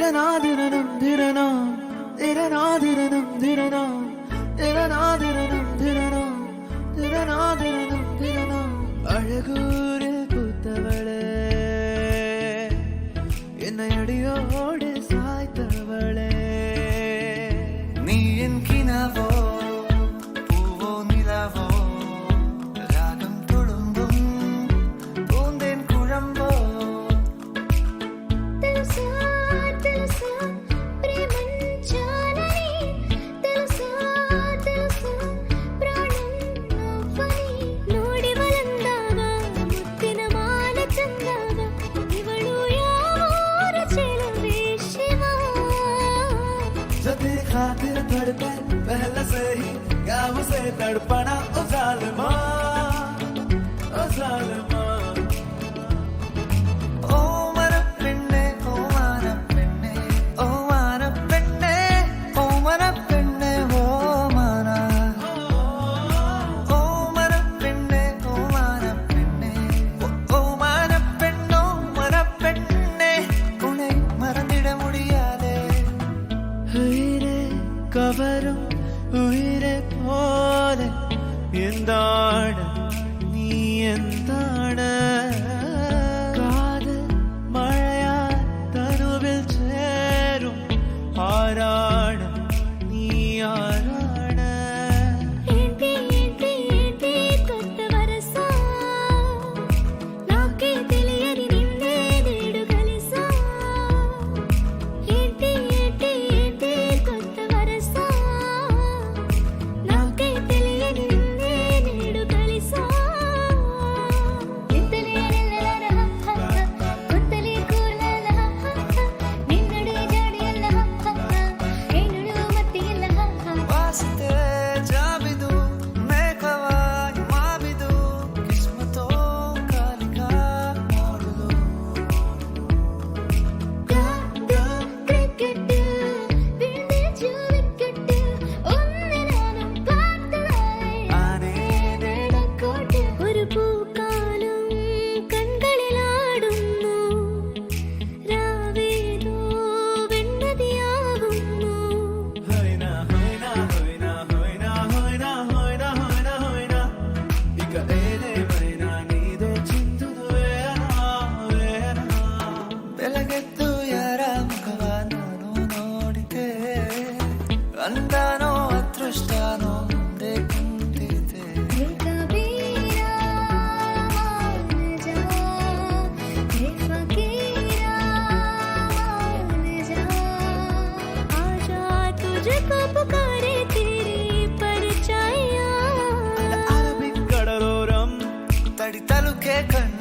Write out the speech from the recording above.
തിരനാതിരനം ധിരനാം തിരനാതിരനം ധിരനാം തിരനാതിരനം ധിരനാം തിരനാതിരനം ധിരനാം അഴകൂരിൽ പൂത്തവളെ என்னை அடியோடு சாய்த்தவளே நீ என் கினாவோ பூவோ நிலாவோ ராகம் துளும்பும் பூந்தேன் குழம்போ తెలుసా తెలుసా ప్రేమంచాలని తెలుసా తెలుసా ప్రాణం నువ్వని ನೋಡಿ వలందావ ముత్తిన మాల చందావ ಇವಳು ಯಾರ ಚೆಲುವೆ ಶಿವ जो तेरी खातिर धड़के पहले से ही क्या मुझसे तड़पना ओ जालिमा ओ जालिमा ഓ മരപ്പെണ്ണേ ഓ മാനപ്പെണ്ണേ ഓ മാനപ്പെണ്ണേ ഓ മരപ്പെണ്ണേ ഓ മാന ഓ മരപ്പെണ്ണേ ഓ മാനപ്പെണ്ണേ ഓ മാനപ്പെണ്ണോ മരപ്പെണ്ണേ ഉണை മറന്നിட முடியாதே ഉയിരെ കവരും ഉയിരെ പോലെ എന്താണ് നീ എന്താണ് കാതൽ മഴയാ തനുവിൽ ചേരും ആരാണ് നീ ആരാണ് ఏంటి ఏంటి ఏంటి కొత్త వరస నాకే తెలియని నిన్నే నేడు కలిసా ఏంటి ఏంటి ఏంటి కొత్త వరస నాకే తెలియని నిన్నే నేడు కలిసా ఇద్దలే నెల్లల కొత్తలే కూరల నిన్నడే జాడియల్ల ఏనుడు మత్తియల్ల ವಾಸ್ತೆ ಜಾಬಿದು ಮೇಘವಾಗಿ ಮಾವಿದು ಕಿಸ್ಮತೋ ಕಾಲಿಕ ಮಾಡುದು ക്രിക്കറ്റ് വിളിച്ചു വിക്കറ്റ് ഒന്നിനാനും പാർത്തതായി ആനേടക്കോട്ട് ഒരു പൂക്കാലം കൺകളിലാടുന്നു രാവേതോ വെണ്ണതിയാകുന്നു ഹൈന ഹൈന ഹൈന ഹൈന ഹൈന ഹൈന ഹൈന ഹൈന ഇക ഏനെ മൈന നീതെ ചിന്തുದು വേന വേന ಬೆಳಗೆದ್ದು ಯಾರ ಮುಖವ ನಾನು ನೋಡಿದೆ ಅಂದಾನೋ ಅದೃಷ್ಟನೋ ಮುಂದೆ ಕುಂತಿದೆ कबीरा मान जा हे फकीरा मान जा आजा तुझको पुकारे तेरी परछाइयाँ അറബിക്കടലോരം ತಡಿ ತಲುಕೆ ಕಣ್ಣು